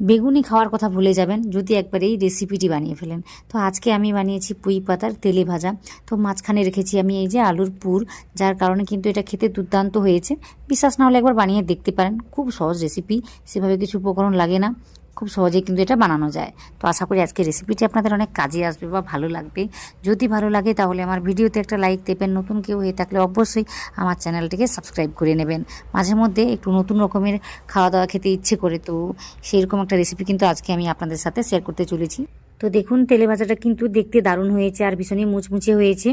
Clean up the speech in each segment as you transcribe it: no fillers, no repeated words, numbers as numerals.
বেগুনি খাওয়ার কথা ভুলে যাবেন যদি একবার এই রেসিপিটি বানিয়ে ফেলেন। তো আজকে আমি বানিয়েছি পুঁই পাতার তেলে ভাজা। তো মাঝখানে রেখেছি আমি এই যে আলুর পুর, যার কারণে কিন্তু এটা খেতে দুর্দান্ত হয়েছে। বিশ্বাস না হলে একবার বানিয়ে দেখতে পারেন। খুব সহজ রেসিপি, সেভাবে কিছু উপকরণ লাগে না, খুব সহজেই কিন্তু এটা বানানো যায়। তো আশা করি আজকে রেসিপিটি আপনাদের অনেক কাজে আসবে বা ভালো লাগবে। যদি ভালো লাগে তাহলে আমার ভিডিওতে একটা লাইক দেবেন, নতুন কেউ হয়ে থাকলে অবশ্যই আমার চ্যানেলটিকে সাবস্ক্রাইব করে নেবেন। মাঝে মধ্যে একটু নতুন রকমের খাওয়া দাওয়া খেতে ইচ্ছে করে, তো সেইরকম একটা রেসিপি কিন্তু আজকে আমি আপনাদের সাথে শেয়ার করতে চলেছি। তো দেখুন, তেলে ভাজাটা কিন্তু দেখতে দারুণ হয়েছে আর ভীষণই মুচমুচে হয়েছে।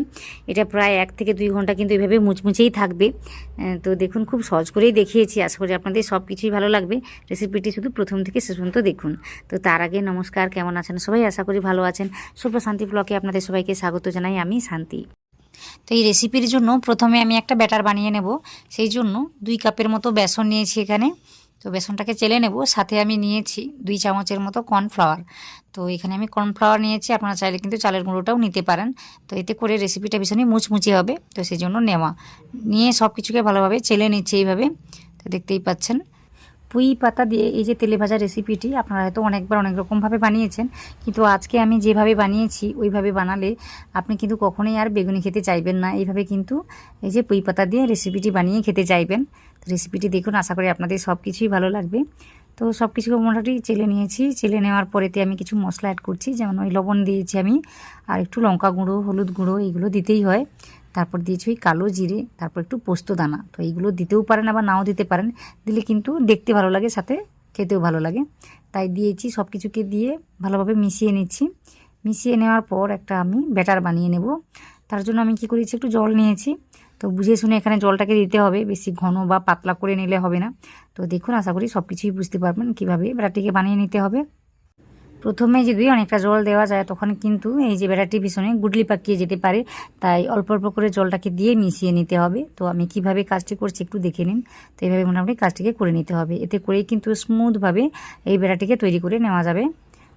এটা প্রায় 1 থেকে 2 ঘন্টা কিন্তু এভাবে মুচমুচেই থাকবে। তো দেখুন, খুব সহজ করেই দেখিয়েছি। আশা করি আপনাদের সব কিছুই ভালো লাগবে। রেসিপিটি শুধু প্রথম থেকে শেষ পর্যন্ত দেখুন। তো তার আগে নমস্কার, কেমন আছেন সবাই? আশা করি ভালো আছেন। শুভ শান্তি ব্লগে আপনাদের সবাইকে স্বাগত জানাই, আমি শান্তি। তো এই রেসিপির জন্য প্রথমে আমি একটা ব্যাটার বানিয়ে নেব। সেই জন্য 2 কাপের মতো বেসন নিয়েছি এখানে। তো বেসনটাকে চেলে নেব। সাথে আমি নিয়েছি 2 চামচের মতো কর্নফ্লাওয়ার। তো এখানে আমি কর্নফ্লাওয়ার নিয়েছি, আপনারা চাইলে কিন্তু চালের গুঁড়োটাও নিতে পারেন। তো এতে করে রেসিপিটা ভীষণই মুচমুচে হবে, তো সেই জন্য নেওয়া। নিয়ে সব কিছুকে ভালোভাবে চেলে নিচ্ছি এইভাবে। তো দেখতেই পাচ্ছেন, পুঁই পাতা দিয়ে এই যে তেলে ভাজা রেসিপিটি আপনারা হয়তো অনেকবার অনেক রকমভাবে বানিয়েছেন, কিন্তু আজকে আমি যেভাবে বানিয়েছি ওইভাবে বানালে আপনি কিন্তু কখনোই আর বেগুনি খেতে চাইবেন না। এইভাবে কিন্তু এই যে পুঁই পাতা দিয়ে রেসিপিটি বানিয়ে খেতে চাইবেন। তো রেসিপিটি দেখুন, আশা করি আপনাদের সব কিছুই ভালো লাগবে। তো সব কিছু মোটামুটি চেলে নিয়েছি। চেলে নেওয়ার পরেতে আমি কিছু মশলা অ্যাড করছি, যেমন ওই লবণ দিয়েছি আমি, আর একটু লঙ্কা গুঁড়ো, হলুদ গুঁড়ো, এইগুলো দিতেই হয়। তারপর দিয়েছি ওই কালো জিরে, তারপর একটু পোস্ত দানা। তো এইগুলো দিতেও পারেন, আবার নাও দিতে পারেন। দিলে কিন্তু দেখতে ভালো লাগে, সাথে খেতেও ভালো লাগে। তাই দিয়েছি, সব কিছুকে দিয়ে ভালোভাবে মিশিয়ে নিচ্ছি। মিশিয়ে নেওয়ার পর একটা আমি ব্যাটার বানিয়ে নেব। তার জন্য আমি কি করেছি, একটু জল নিয়েছি। তো বুঝে শুনে এখানে জলটাকে দিতে হবে, বেশি ঘন বা পাতলা করে নিলে হবে না। তো দেখুন, আশা করি সব কিছুই বুঝতে পারবেন কীভাবে ব্যাটারটিকে বানিয়ে নিতে হবে। প্রথমে যদি অনেকটা জল দেওয়া যায় তখন কিন্তু এই যে ব্যাটারটি ভীষণই গুডলি পাকিয়ে যেতে পারে। তাই অল্প অল্প করে জলটাকে দিয়ে মিশিয়ে নিতে হবে। তো আমি কিভাবে কাজটি করছি একটু দেখে নিন। তো এইভাবে মোটামুটি কাজটিকে করে নিতে হবে। এতে করেই কিন্তু স্মুথভাবে এই ব্যাটারটিকে তৈরি করে নেওয়া যাবে।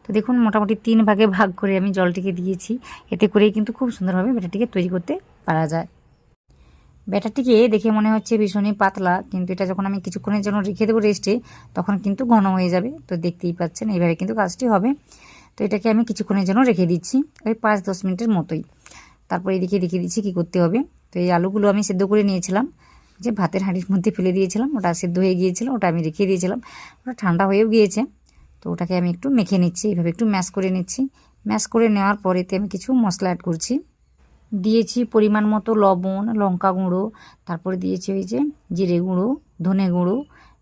তো দেখুন, মোটামুটি 3 ভাগে ভাগ করে আমি জলটিকে দিয়েছি। এতে করেই কিন্তু খুব সুন্দরভাবে ব্যাটারটিকে তৈরি করতে পারা যায়। ব্যাটারটিকে দেখে মনে হচ্ছে ভীষণই পাতলা, কিন্তু এটা যখন আমি কিছুক্ষণের জন্য রেখে দেবো রেস্টে, তখন কিন্তু ঘন হয়ে যাবে। তো দেখতেই পাচ্ছেন এইভাবে কিন্তু কাজটি হবে। তো এটাকে আমি কিছুক্ষণের জন্য রেখে দিচ্ছি, ওই 5-10 মিনিটের মতোই। তারপর এদিকে রেখে দিচ্ছি কী করতে হবে। তো এই আলুগুলো আমি সেদ্ধ করে নিয়েছিলাম, যে ভাতের হাঁড়ির মধ্যে ফেলে দিয়েছিলাম, ওটা সেদ্ধ হয়ে গিয়েছিল, ওটা আমি রেখে দিয়েছিলাম। ওটা ঠান্ডা হয়েও গিয়েছে। তো ওটাকে আমি একটু মেখে নিচ্ছি, এইভাবে একটু ম্যাশ করে নিচ্ছি। ম্যাশ করে নেওয়ার পরেতে আমি কিছু মশলা অ্যাড করছি। দিয়েছি পরিমাণ মতো লবণ, লঙ্কা গুঁড়ো, তারপরে দিয়েছি ওই যে জিরে গুঁড়ো, ধনে গুঁড়ো।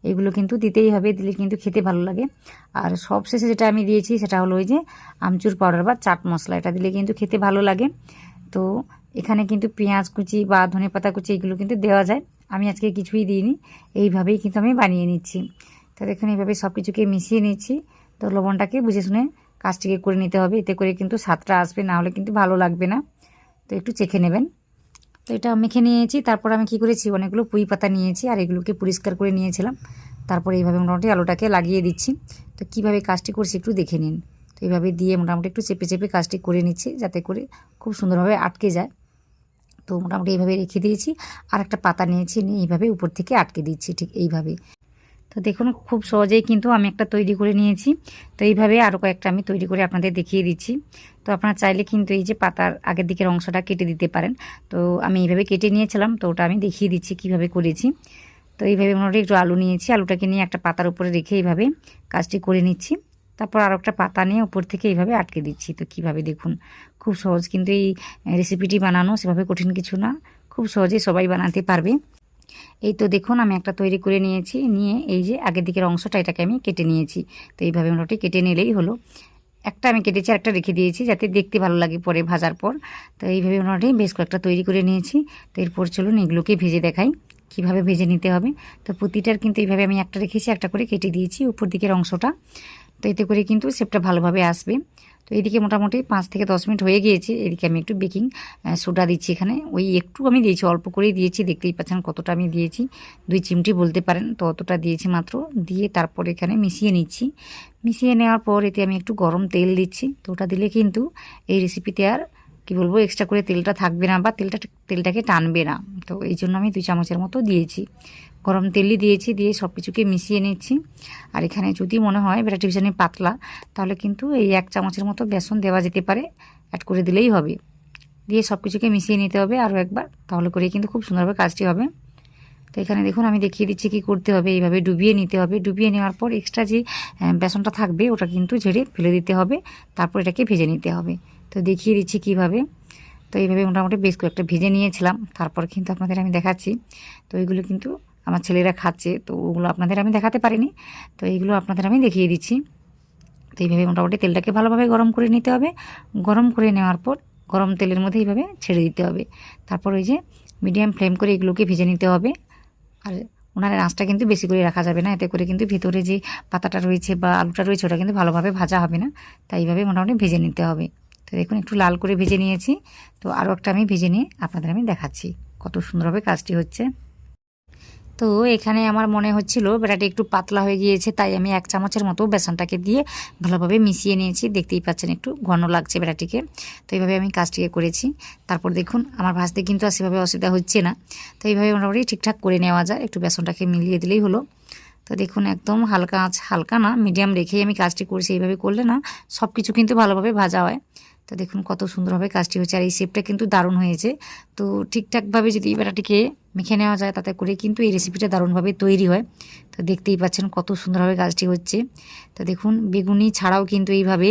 এগুলো কিন্তু দিতেই হবে, দিলে কিন্তু খেতে ভালো লাগে। আর সবশেষে যেটা আমি দিয়েছি সেটা হলো ওই যে আমচুর পাউডার বা চাট মশলা, এটা দিলে কিন্তু খেতে ভালো লাগে। তো এখানে কিন্তু পেঁয়াজ কুচি বা ধনেপাতা কুচি এগুলো কিন্তু দেওয়া যায়। আমি আজকে কিছুই দিইনি, এইভাবেই কিন্তু আমি বানিয়ে নিচ্ছি। তো দেখুন, এইভাবে সব কিছুকে মিশিয়ে নিচ্ছি। তো লবণটাকে বুঝে শুনে কাজটিকে করে নিতে হবে, এতে করে কিন্তু স্বাদটা আসবে, না হলে কিন্তু ভালো লাগবে না। তো একটু চেখে নেবেন। তো এটা মেখে নিয়েছি। তারপর আমি কি করেছি, অনেকগুলো পুঁই পাতা নিয়েছি আর এগুলোকে পরিষ্কার করে নিয়েছিলাম। তারপরে এইভাবে মোটামুটি আলুটাকে লাগিয়ে দিচ্ছি। তো কীভাবে কাজটি করছি একটু দেখে নিন। তো এইভাবে দিয়ে মোটামুটি একটু চেপে চেপে কাজটি করে নিচ্ছি, যাতে করে খুব সুন্দরভাবে আটকে যায়। তো মোটামুটি এইভাবে রেখে দিয়েছি। আর একটা পাতা নিয়েছি, নিয়ে এইভাবে উপর থেকে আটকে দিচ্ছি, ঠিক এইভাবে। তো দেখুন, খুব সহজেই কিন্তু আমি একটা তৈরি করে নিয়েছি। তো এইভাবে আরও কয়েকটা আমি তৈরি করে আপনাদের দেখিয়ে দিচ্ছি। তো আপনারা চাইলে কিন্তু এই যে পাতার আগের দিকের অংশটা কেটে দিতে পারেন। তো আমি এইভাবে কেটে নিয়েছিলাম, তো ওটা আমি দেখিয়ে দিচ্ছি কিভাবে করেছি। তো এইভাবে মোটামুটি একটু আলু নিয়েছি, আলুটাকে নিয়ে একটা পাতার উপরে রেখে এইভাবে কাজটি করে নিচ্ছি। তারপর আরও একটা পাতা নিয়ে উপর থেকে এইভাবে আটকে দিচ্ছি। তো কিভাবে দেখুন, খুব সহজ কিন্তু এই রেসিপিটি বানানো, সেভাবে কঠিন কিছু না, খুব সহজেই সবাই বানাতে পারবে। এই তো দেখুন, আমি একটা তৈরি করে নিয়েছি। নিয়ে এই যে আগের দিকের অংশটা, এটাকে আমি কেটে নিয়েছি। তো এইভাবে মোটামুটি কেটে নিলেই হলো। একটা আমি কেটেছি, একটা রেখে দিয়েছি যাতে দেখতে ভালো লাগে পরে ভাজার পর। তো এইভাবে মোটামুটি বেশ কয়েকটা তৈরি করে নিয়েছি। তো এরপর চলুন এগুলোকে ভেজে দেখাই কীভাবে ভেজে নিতে হবে। তো প্রতিটার কিন্তু এইভাবে আমি একটা রেখেছি, একটা করে কেটে দিয়েছি উপর দিকের অংশটা। তো এতে করে কিন্তু শেপটা ভালোভাবে আসবে। তো এদিকে মোটামুটি 5 থেকে 10 মিনিট হয়ে গিয়েছে। এদিকে আমি একটু বেকিং সোডা দিচ্ছি এখানে, ওই একটু আমি দিয়েছি, অল্প করেই দিয়েছি, দেখতেই পাচ্ছেন কতটা আমি দিয়েছি, 2 চিমটি বলতে পারেন। তো অতটা দিয়েছি মাত্র, দিয়ে তারপর এখানে মিশিয়ে নিচ্ছি। মিশিয়ে নেওয়ার পর এতে আমি একটু গরম তেল দিচ্ছি। তো ওটা দিলে কিন্তু এই রেসিপিতে আর কি বলবো, এক্সট্রা করে তেলটা থাকবে না বা তেলটাকে টানবে না। তো এই জন্য আমি 2 চামচের মতো দিয়েছি। গরম তেলই দিয়েছি, দিয়ে সব কিছুকে মিশিয়ে নিচ্ছি। আর এখানে যদি মনে হয় ভ্যারাইটি বিরিয়ানি পাতলা, তাহলে কিন্তু এই 1 চামচের মতো বেসন দেওয়া যেতে পারে, অ্যাড করে দিলেই হবে। দিয়ে সব কিছুকে মিশিয়ে নিতে হবে আরও একবার, তাহলে করেই কিন্তু খুব সুন্দরভাবে কাজটি হবে। তো এখানে দেখুন আমি দেখিয়ে দিচ্ছি কী করতে হবে। এইভাবে ডুবিয়ে নিতে হবে। ডুবিয়ে নেওয়ার পর এক্সট্রা যে বেসনটা থাকবে ওটা কিন্তু ঝেড়ে ফেলে দিতে হবে, তারপর এটাকে ভেজে নিতে হবে। তো দেখিয়ে দিচ্ছি কীভাবে। তো এইভাবে মোটামুটি বেশ কয়েকটা ভেজে নিয়েছিলাম, তারপর কিন্তু আপনাদের আমি দেখাচ্ছি। তো এইগুলো কিন্তু আমার ছেলেরা খাচ্ছে, তো ওগুলো আপনাদের আমি দেখাতে পারিনি, তো এইগুলো আপনাদের আমি দেখিয়ে দিচ্ছি। তো এইভাবে মোটামুটি তেলটাকে ভালোভাবে গরম করে নিতে হবে। গরম করে নেওয়ার পর গরম তেলের মধ্যে এইভাবে ছেড়ে দিতে হবে। তারপর ওই যে মিডিয়াম ফ্লেম করে এগুলোকে ভেজে নিতে হবে। আর উনানের আঁচটা কিন্তু বেশি করে রাখা যাবে না, এতে করে কিন্তু ভিতরে যে পাতাটা রয়েছে বা আলুটা রয়েছে ওটা কিন্তু ভালোভাবে ভাজা হবে না। তাই এইভাবে মোটামুটি ভেজে নিতে হবে। তো দেখুন একটু লাল করে ভেজে নিয়েছি। তো আরও একটা আমি ভেজে নিয়ে আপনাদের আমি দেখাচ্ছি কত সুন্দরভাবে কাজটি হচ্ছে। তো এখানে আমার মনে হচ্ছিল ব্যাটাটি একটু পাতলা হয়ে গিয়েছে, তাই আমি 1 চামচের মতো বেসনটাকে দিয়ে ভালোভাবে মিশিয়ে নিয়েছি। দেখতেই পাচ্ছেন একটু ঘন লাগছে ব্যাটাটিকে। তো এইভাবে আমি কাজটিকে করেছি। তারপর দেখুন আমার ভাজতে কিন্তু আর সেভাবে অসুবিধা হচ্ছে না। তো এইভাবে মোটামুটি ঠিকঠাক করে নেওয়া যায়, একটু বেসনটাকে মিলিয়ে দিলেই হলো। তো দেখুন একদম হালকা আঁচ, হালকা না মিডিয়াম রেখেই আমি কাজটি করছি। এইভাবে করলে না সব কিছু কিন্তু ভালোভাবে ভাজা হয়। তো দেখুন কত সুন্দরভাবে কাজটি হচ্ছে, আর এই শেপটা কিন্তু দারুণ হয়েছে। তো ঠিকঠাকভাবে যদি ব্যাটাটিকে মেখে নেওয়া যায়, তাতে করে কিন্তু এই রেসিপিটা দারুণভাবে তৈরি হয়। তো দেখতেই পাচ্ছেন কত সুন্দরভাবে কাজটি হচ্ছে। তো দেখুন বেগুনি ছাড়াও কিন্তু এইভাবে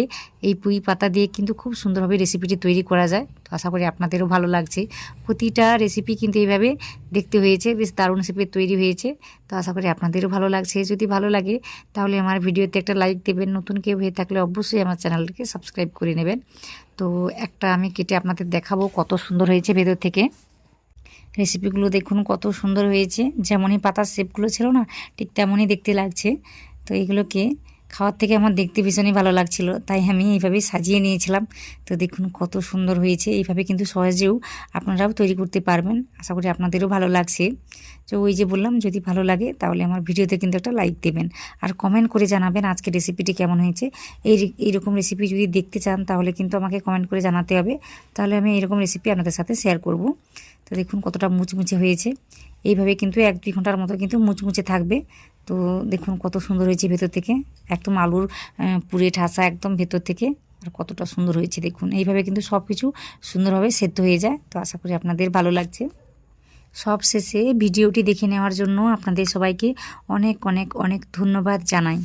এই পুঁই পাতা দিয়ে কিন্তু খুব সুন্দরভাবে রেসিপিটি তৈরি করা যায়। তো আশা করি আপনাদেরও ভালো লাগছে। প্রতিটা রেসিপি কিন্তু এইভাবে দেখতে হয়েছে, বেশ দারুণ শেপে তৈরি হয়েছে। তো আশা করি আপনাদেরও ভালো লাগছে। যদি ভালো লাগে তাহলে আমার ভিডিওতে একটা লাইক দেবেন। নতুন কেউ হয়ে থাকলে অবশ্যই আমার চ্যানেলটিকে সাবস্ক্রাইব করে নেবেন। তো একটা আমি কেটে আপনাদের দেখাবো কত সুন্দর হয়েছে ভেতর থেকে। রেসিপিগুলো দেখুন কত সুন্দর হয়েছে, যেমনই পাতার শেপগুলো ছিল না ঠিক তেমনই দেখতে লাগছে। তো এগুলোকে খাওয়ার থেকে আমার দেখতে ভীষণই ভালো লাগছিল, তাই আমি এইভাবেই সাজিয়ে নিয়েছিলাম। তো দেখুন কত সুন্দর হয়েছে। এইভাবে কিন্তু সহজেও আপনারাও তৈরি করতে পারবেন। আশা করি আপনাদেরও ভালো লাগছে। তো ওই যে বললাম, যদি ভালো লাগে তাহলে আমার ভিডিওতে কিন্তু একটা লাইক দেবেন, আর কমেন্ট করে জানাবেন আজকে রেসিপিটি কেমন হয়েছে। এইরকম রেসিপি যদি দেখতে চান তাহলে কিন্তু আমাকে কমেন্ট করে জানাতে হবে, তাহলে আমি এইরকম রেসিপি আপনাদের সাথে শেয়ার করব। তো দেখুন কতটা মুচমুচে হয়েছে। এইভাবে কিন্তু 1-2 ঘন্টার মতো কিন্তু মুচমুচে থাকবে। তো দেখুন কত সুন্দর হয়েছে ভেতর থেকে, একদম আলুর পুরে ঠাসা একদম ভেতর থেকে। আর কতটা সুন্দর হয়েছে দেখুন। এইভাবে কিন্তু সব কিছু সুন্দরভাবে সেদ্ধ হয়ে যায়। তো আশা করি আপনাদের ভালো লাগছে। সব শেষে ভিডিওটি দেখে নেওয়ার জন্য আপনাদের সবাইকে অনেক অনেক অনেক ধন্যবাদ জানাই।